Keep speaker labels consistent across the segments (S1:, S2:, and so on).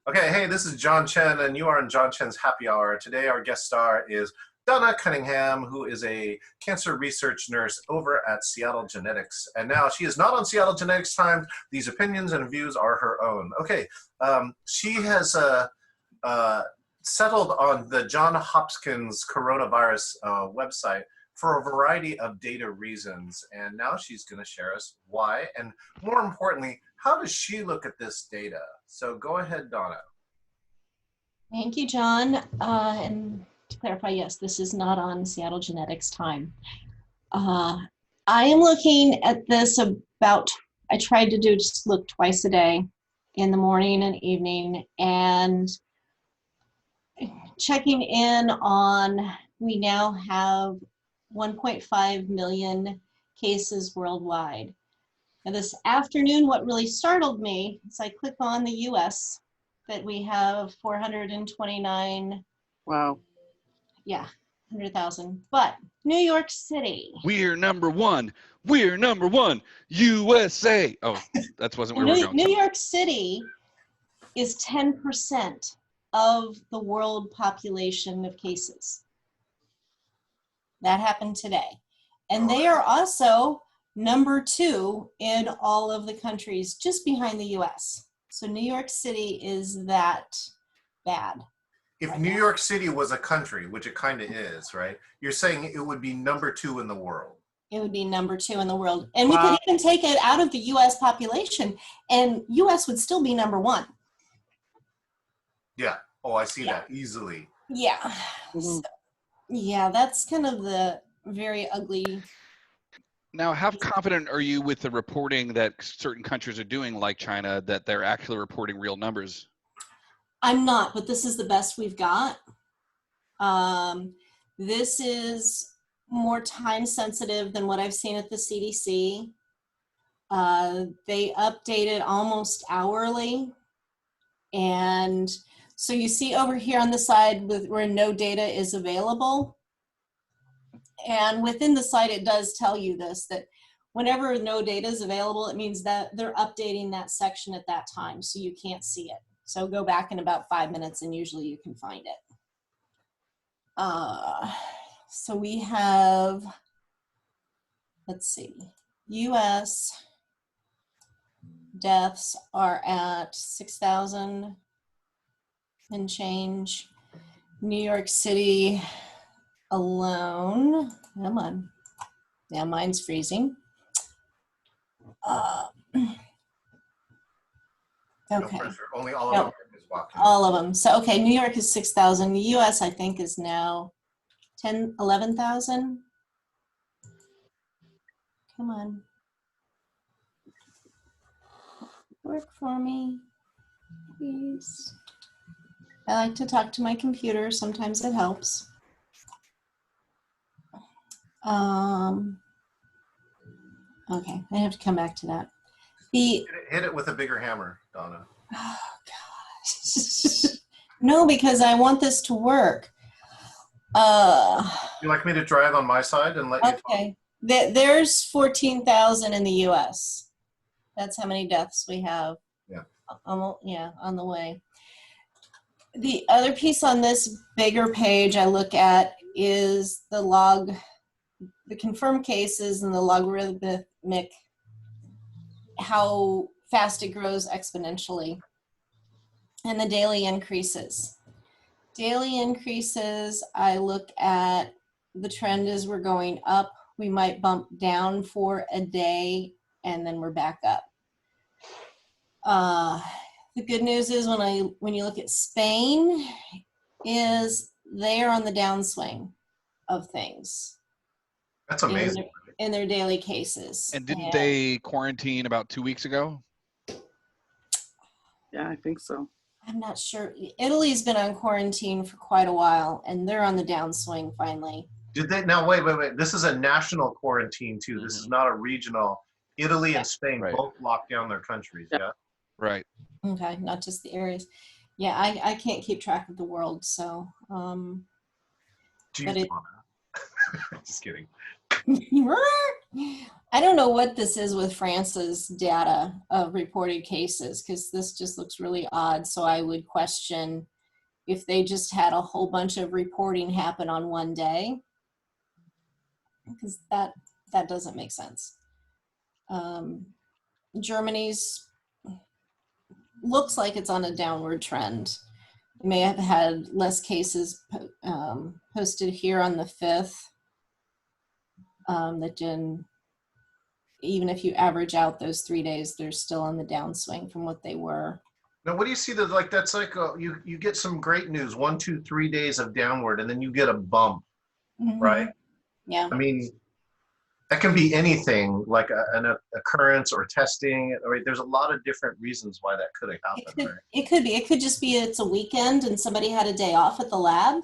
S1: Okay, hey, this is John Chen, and you are in John Chen's Happy Hour. Today, our guest star is Donna Cunningham, who is a cancer research nurse over at Seattle Genetics. And now she is not on Seattle Genetics time. These opinions and views are her own. Okay, she has settled on the John Hopkins coronavirus website for a variety of data reasons. And now she's going to share us why. And more importantly, how does she look at this data? So go ahead, Donna.
S2: Thank you, John. And to clarify, yes, this is not on Seattle Genetics time. I am looking at this I tried to just look twice a day, in the morning and evening, and checking in on, we now have 1.5 million cases worldwide. And this afternoon, what really startled me is I click on the US, that we have 429.
S3: Wow.
S2: Yeah, 100,000. But New York City.
S4: We're number one. We're number one. USA. Oh, that wasn't where we're going.
S2: New York City is 10% of the world population of cases. That happened today. And they are also number 2 in all of the countries, just behind the US. So New York City is that bad.
S1: If New York City was a country, which it kind of is, right? You're saying it would be number 2 in the world.
S2: It would be number 2 in the world. And we could even take it out of the US population, and US would still be number 1.
S1: Yeah. Oh, I see that easily.
S2: Yeah.
S3: Mm-hmm.
S2: So, yeah, that's kind of the very ugly.
S4: Now, how confident are you with the reporting that certain countries are doing, like China, that they're actually reporting real numbers?
S2: I'm not, but this is the best we've got. This is more time sensitive than what I've seen at the CDC. They update it almost hourly. And so you see over here on the side where no data is available. And within the site, it does tell you this, that whenever no data is available, it means that they're updating that section at that time, so you can't see it. So go back in about 5 minutes and usually you can find it. So we have, let's see, US deaths are at 6,000 and change. New York City alone, come on, now mine's freezing. Okay.
S1: No pressure. Only all of them is walking.
S2: All of them. So, okay, New York is 6,000. The US, I think, is now 11,000. Come on. Work for me, please. I like to talk to my computer. Sometimes it helps. Okay, I have to come back to that.
S1: Hit it with a bigger hammer, Donna.
S2: Oh, gosh. No, because I want this to work.
S1: You like me to drive on my side and let you talk?
S2: Okay. There's 14,000 in the US. That's how many deaths we have.
S1: Yeah.
S2: Yeah, on the way. The other piece on this bigger page I look at is the confirmed cases and the logarithmic, how fast it grows exponentially, and the daily increases. Daily increases, I look at the trend as we're going up. We might bump down for a day and then we're back up. The good news is when you look at Spain, is they are on the downswing of things.
S1: That's amazing.
S2: In their daily cases.
S4: And didn't they quarantine about 2 weeks ago?
S3: Yeah, I think so.
S2: I'm not sure. Italy's been on quarantine for quite a while, and they're on the downswing finally.
S1: Did they? Now, wait. This is a national quarantine, too. This is not a regional. Italy and Spain both locked down their countries, yeah?
S4: Right.
S2: Okay, not just the areas. Yeah, I can't keep track of the world, so.
S1: Jeez, Donna. Just kidding.
S2: I don't know what this is with France's data of reported cases, because this just looks really odd. So I would question if they just had a whole bunch of reporting happen on one day, because that doesn't make sense. Germany's looks like it's on a downward trend. We may have had less cases posted here on the 5th that didn't, even if you average out those 3 days, they're still on the downswing from what they were.
S1: Now, what do you see that like that's like you get some great news, 1, 2, 3 days of downward, and then you get a bump, right?
S2: Yeah.
S1: I mean, that can be anything like an occurrence or testing. Right? There's a lot of different reasons why that could have happened. Right?
S2: It could be. It could just be it's a weekend and somebody had a day off at the lab.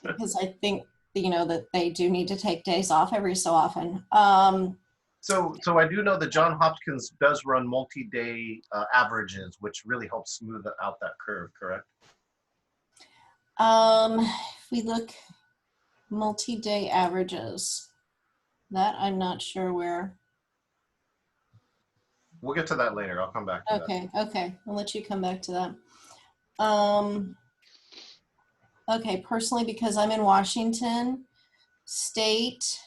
S2: Because I think, that they do need to take days off every so often.
S1: So I do know that John Hopkins does run multi-day averages, which really helps smooth out that curve, correct?
S2: If we look multi-day averages, that I'm not sure where.
S1: We'll get to that later. I'll come back to
S2: that. Okay. I'll let you come back to that. Okay, personally, because I'm in Washington State,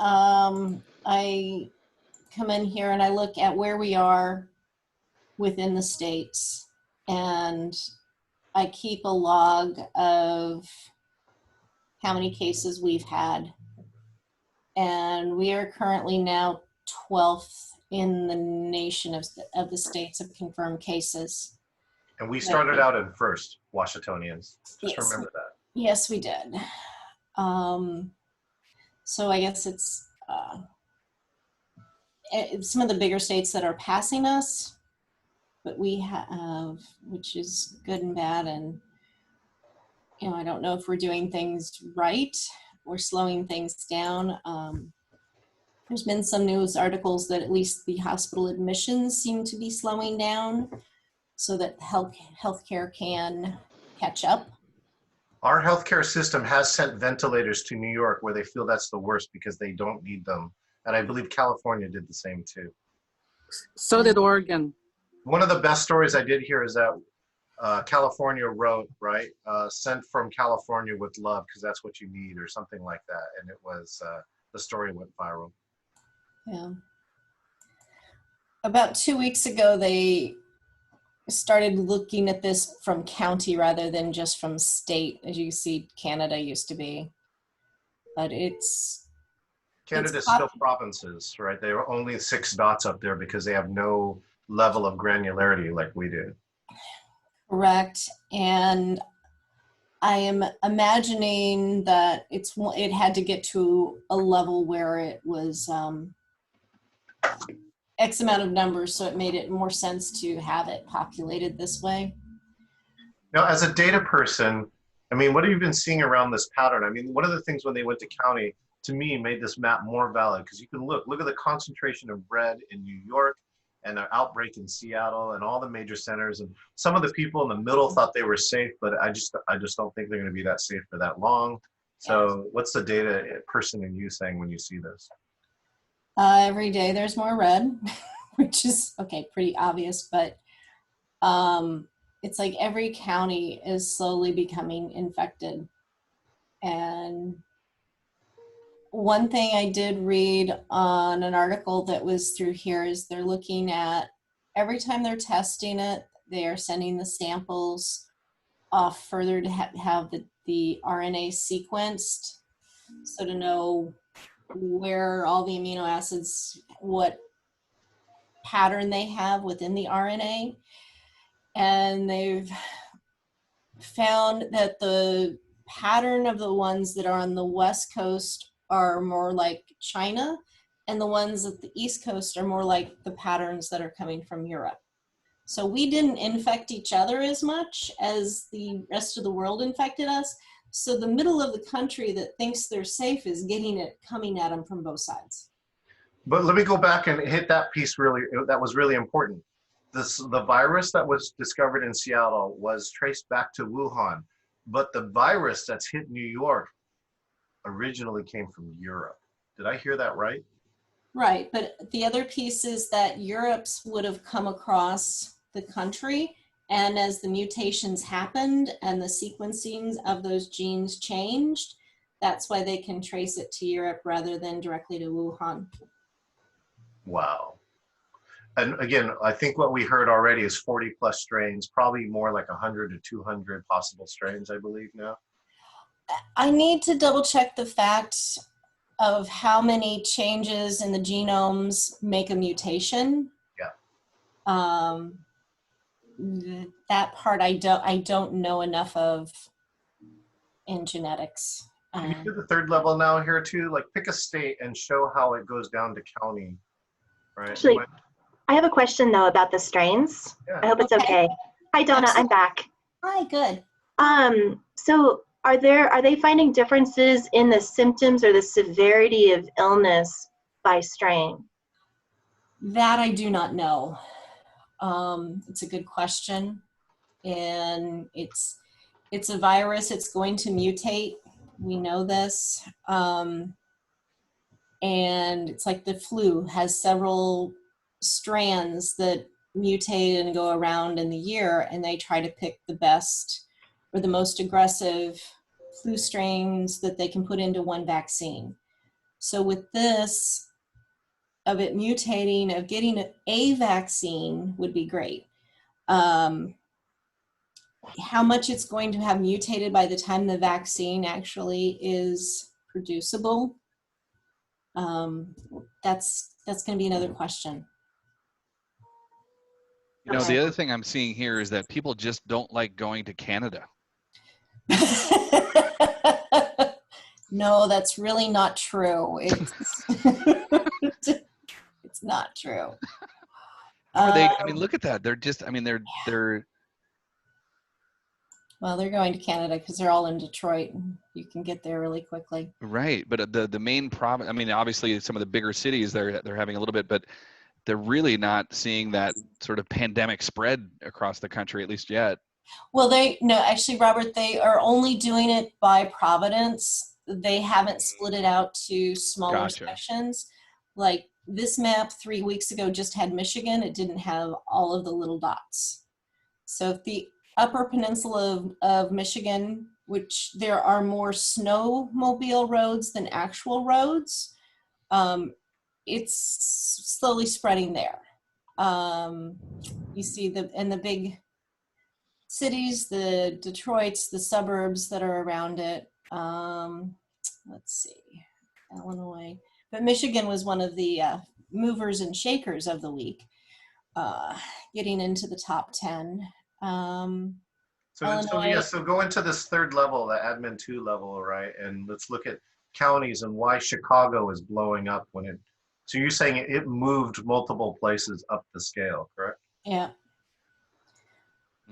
S2: I come in here and I look at where we are within the states, and I keep a log of how many cases we've had. And we are currently now 12th in the nation of the states of confirmed cases.
S1: And we started out in first, Washingtonians. Just
S2: yes,
S1: remember that.
S2: Yes, we did. So I guess it's some of the bigger states that are passing us, but we have, which is good and bad. And, I don't know if we're doing things right or slowing things down. There's been some news articles that at least the hospital admissions seem to be slowing down so that healthcare can catch up.
S1: Our healthcare system has sent ventilators to New York where they feel that's the worst because they don't need them. And I believe California did the same too.
S3: So did Oregon.
S1: One of the best stories I did hear is that California wrote, right, sent from California with love because that's what you need or something like that. And it was, the story went viral.
S2: Yeah. About 2 weeks ago, they started looking at this from county rather than just from state, as you see Canada used to be. But
S1: Canada's still provinces, right? They are only 6 dots up there because they have no level of granularity like we do.
S2: Correct. And I am imagining that it had to get to a level where it was X amount of numbers, so it made it more sense to have it populated this way.
S1: Now, as a data person, I mean, what have you been seeing around this pattern? I mean, one of the things when they went to county, to me, made this map more valid because you can look at the concentration of bread in New York and an outbreak in Seattle and all the major centers. And some of the people in the middle thought they were safe, but I just don't think they're going to be that safe for that long. So what's the data person in you saying when you see this?
S2: Every day there's more red, which is, okay, pretty obvious, but it's like every county is slowly becoming infected. And one thing I did read on an article that was through here is they're looking at every time they're testing it, they are sending the samples off further to have the RNA sequenced, so to know where all the amino acids, what pattern they have within the RNA. And they've found that the pattern of the ones that are on the West Coast are more like China, and the ones at the East Coast are more like the patterns that are coming from Europe. So we didn't infect each other as much as the rest of the world infected us. So the middle of the country that thinks they're safe is getting it coming at them from both sides.
S1: But let me go back and hit that piece that was really important. The virus that was discovered in Seattle was traced back to Wuhan, but the virus that's hit New York originally came from Europe. Did I hear that right?
S2: Right, but the other piece is that Europe's would have come across the country, and as the mutations happened and the sequencing of those genes changed, that's why they can trace it to Europe rather than directly to Wuhan.
S1: Wow. And again, I think what we heard already is 40 plus strains, probably more like 100 to 200 possible strains, I believe now.
S2: I need to double check the fact of how many changes in the genomes make a mutation.
S1: Yeah.
S2: That part I don't know enough of in genetics.
S1: Can you do the third level now here too? Like pick a state and show how it goes down to county, right?
S5: Actually, I have a question though about the strains.
S1: Yeah.
S5: I hope it's okay. Hi Donna, I'm back.
S2: Hi, good.
S5: So are they finding differences in the symptoms or the severity of illness by strain?
S2: That I do not know. It's a good question. And it's a virus, it's going to mutate. We know this. And it's like the flu has several strands that mutate and go around in the year, and they try to pick the best or the most aggressive flu strains that they can put into one vaccine. So with this, of it mutating, of getting a vaccine would be great. How much it's going to have mutated by the time the vaccine actually is producible, that's going to be another question.
S4: You know, the other thing I'm seeing here is that people just don't like going to Canada.
S2: No, that's really not true. It's, it's not true.
S4: I mean, look at that. They're just, I mean, they're.
S2: Well, they're going to Canada because they're all in Detroit. You can get there really quickly.
S4: Right, but the main problem, I mean, obviously some of the bigger cities they're having a little bit, but they're really not seeing that sort of pandemic spread across the country, at least yet.
S2: Well, actually, Robert, they are only doing it by providence. They haven't split it out to smaller sections. Like this map 3 weeks ago just had Michigan. It didn't have all of the little dots. So if the upper peninsula of Michigan, which there are more snowmobile roads than actual roads, it's slowly spreading there. You see in the big cities, the Detroits, the suburbs that are around it. Let's see, Illinois. But Michigan was one of the movers and shakers of the week, getting into the top 10.
S1: So go into this third level, the admin 2 level, right? And let's look at counties and why Chicago is blowing up when it. So you're saying it moved multiple places up the scale, correct?
S2: Yeah.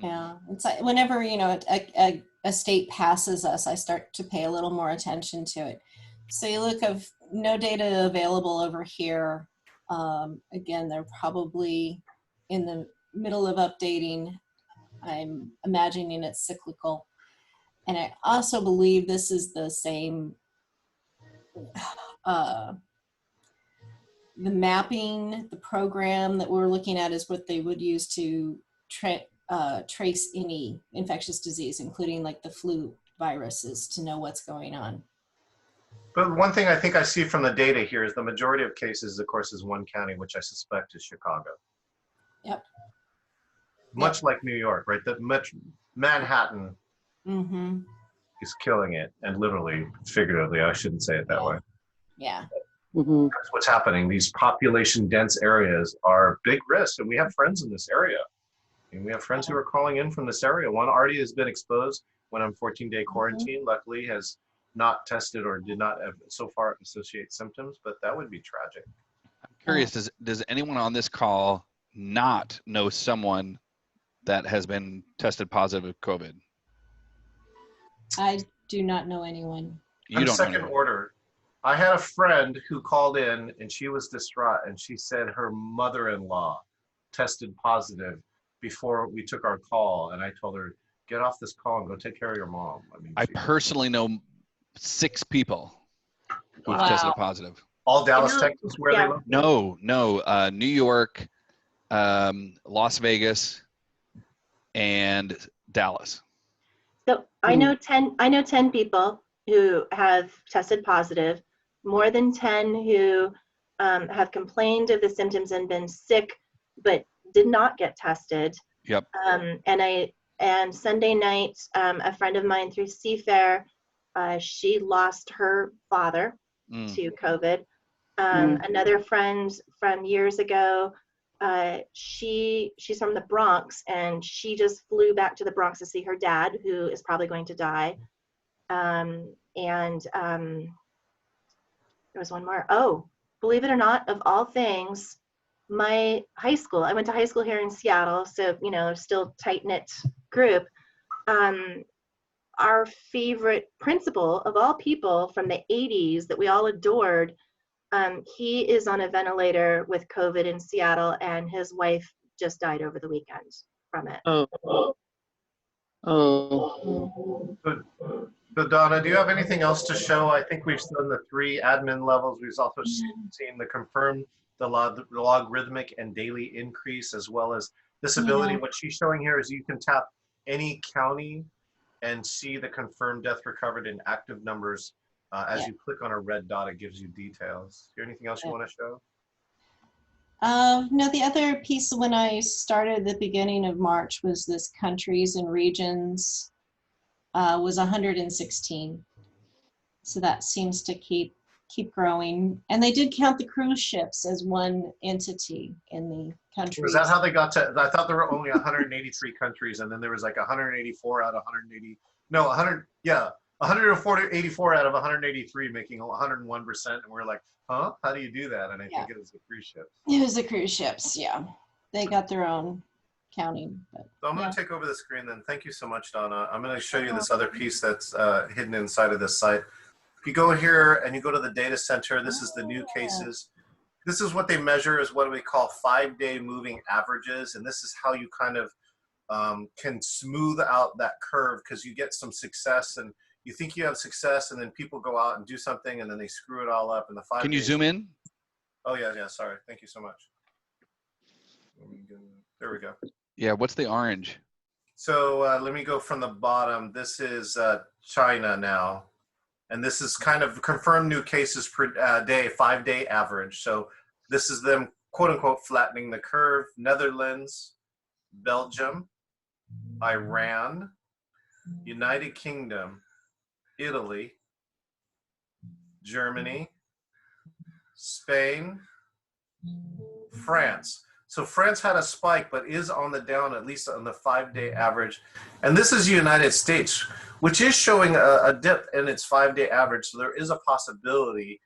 S2: Yeah. It's like whenever a state passes us, I start to pay a little more attention to it. So you look of no data available over here. Again, they're probably in the middle of updating. I'm imagining it's cyclical. And I also believe this is the same, the mapping, the program that we're looking at is what they would use to trace any infectious disease, including like the flu viruses, to know what's going on.
S1: But one thing I think I see from the data here is the majority of cases, of course, is one county, which I suspect is Chicago.
S2: Yep.
S1: Much like New York, right? Manhattan is killing it, and literally, figuratively, I shouldn't say it that way.
S2: Yeah.
S1: That's what's happening. These population dense areas are big risks, and we have friends in this area. And we have friends who are calling in from this area. One already has been exposed, went on 14-day quarantine, luckily has not tested or did not have so far associate symptoms, but that would be tragic.
S4: I'm curious, does anyone on this call not know someone that has been tested positive with COVID?
S2: I do not know anyone.
S1: You don't second order. I had a friend who called in and she was distraught, and she said her mother-in-law tested positive before we took our call, and I told her, get off this call and go take care of your mom. I mean,
S4: I personally know 6 people who've
S2: Wow.
S4: tested positive.
S1: All Dallas,
S5: know-
S1: Texas, where
S5: yeah.
S1: they look?
S4: No, New York, Las Vegas, and Dallas.
S5: So I know 10 people who have tested positive, more than 10 who have complained of the symptoms and been sick, but did not get tested.
S4: Yep.
S5: And Sunday night, a friend of mine through Seafair, she lost her father to COVID. Another friend from years ago, she's from the Bronx, and she just flew back to the Bronx to see her dad, who is probably going to die. There was one more. Oh, believe it or not, of all things, my high school, I went to high school here in Seattle, so, still tight-knit group. Our favorite principal of all people from the 80s that we all adored, he is on a ventilator with COVID in Seattle, and his wife just died over the weekend from it.
S3: Oh. Oh.
S1: So Donna, do you have anything else to show? I think we've done the 3 admin levels. We've also seen the confirmed, the logarithmic and daily increase, as well as disability.
S2: Yeah.
S1: What she's showing here is you can tap any county and see the confirmed death recovered in active numbers. As you click on a red dot, it gives you details. Is there anything else you want to show?
S2: No, the other piece when I started the beginning of March was this countries and regions was 116. So that seems to keep growing. And they did count the cruise ships as one entity in the countries.
S1: Is that how they got to? I thought there were only 183 countries, and then there was like 184 out of 180. No, 100. Yeah, 184 out of 183, making 101%. And we're like, huh? How do you do that? And I think it was the cruise ships.
S2: It was the cruise ships, yeah. They got their own counting. But,
S1: So I'm going to take over the screen then. Thank you so much, Donna. I'm going to show you this other piece that's hidden inside of this site. If you go here and you go to the data center, this is the new cases. This is what they measure is what we call 5-day moving averages. And this is how you kind of can smooth out that curve, because you get some success and you think you have success, and then people go out and do something and then they screw it all up in the 5
S4: Can you
S1: days.
S4: zoom in?
S1: Oh, yeah, sorry. Thank you so much. There we go.
S4: Yeah, what's the orange?
S1: So let me go from the bottom. This is China now. And this is kind of confirmed new cases per day, 5-day average. So this is them, quote unquote, flattening the curve. Netherlands, Belgium, Iran, United Kingdom, Italy, Germany, Spain, France. So France had a spike, but is on the down, at least on the 5-day average. And this is the United States, which is showing a dip in its 5-day average. So there is a possibility,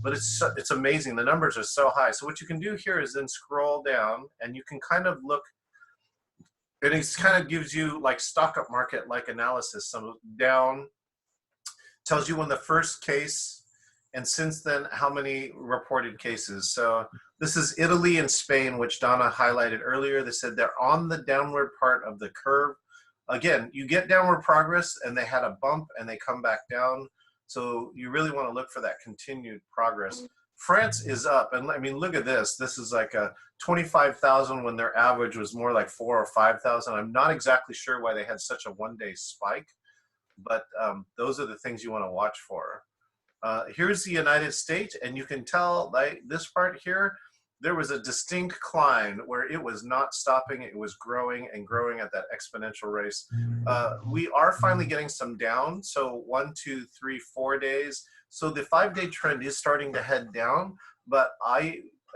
S1: but it's amazing. The numbers are so high. So what you can do here is then scroll down, and you can kind of look, and it kind of gives you like stock up market like analysis. So down tells you when the first case, and since then, how many reported cases. So this is Italy and Spain, which Donna highlighted earlier. They said they're on the downward part of the curve. Again, you get downward progress, and they had a bump, and they come back down. So you really want to look for that continued progress. France is up, and I mean, look at this. This is like a 25,000 when their average was more like 4,000 or 5,000. I'm not exactly sure why they had such a one-day spike, but those are the things you want to watch for. Here's the United States, and you can tell like this part here, there was a distinct climb where it was not stopping. It was growing and growing at that exponential race. We are finally getting some down. So 1, 2, 3, 4 days. So the 5-day trend is starting to head down. But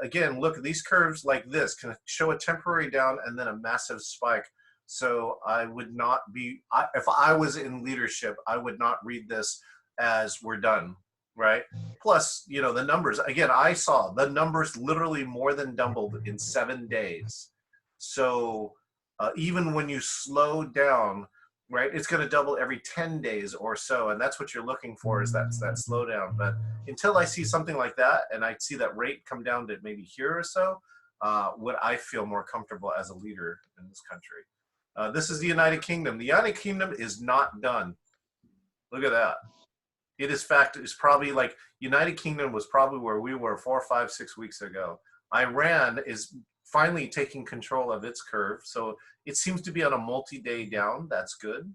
S1: again, look, these curves like this can show a temporary down and then a massive spike. So I would not be, if I was in leadership, I would not read this as we're done. Right. Plus, you know, the numbers, again, I saw the numbers literally more than doubled in 7 days. So even when you slow down, right, it's going to double every 10 days or so. And that's what you're looking for, is that slowdown. But until I see something like that, and I see that rate come down to maybe here or so, would I feel more comfortable as a leader in this country. This is the United Kingdom. The United Kingdom is not done. Look at that. It is fact. It's probably like United Kingdom was probably where we were 4, 5, 6 weeks ago. Iran is finally taking control of its curve. So it seems to be on a multi-day down. That's good.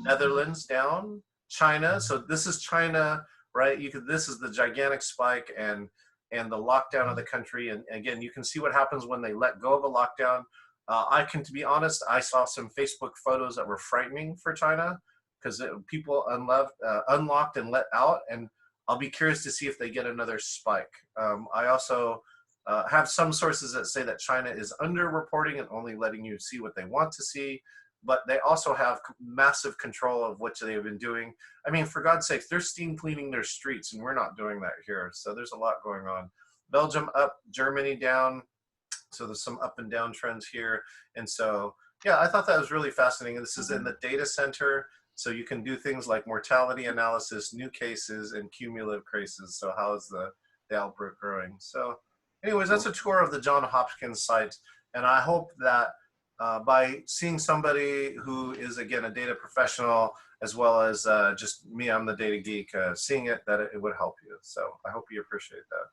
S1: Netherlands down. China. So this is China, right? This is the gigantic spike and the lockdown of the country. And again, you can see what happens when they let go of a lockdown. To be honest, I saw some Facebook photos that were frightening for China because people unlocked and let out, and I'll be curious to see if they get another spike. I also have some sources that say that China is underreporting and only letting you see what they want to see, but they also have massive control of what they've been doing. I mean, for God's sakes, they're steam cleaning their streets, and we're not doing that here. So there's a lot going on. Belgium up, Germany down. So there's some up and down trends here. And so, yeah, I thought that was really fascinating. This is in the data center. So you can do things like mortality analysis, new cases, and cumulative cases. So how is the outbreak growing? So anyways, that's a tour of the Johns Hopkins site. And I hope that by seeing somebody who is, again, a data professional, as well as just me, I'm the data geek, seeing it, that it would help you. So I hope you appreciate that.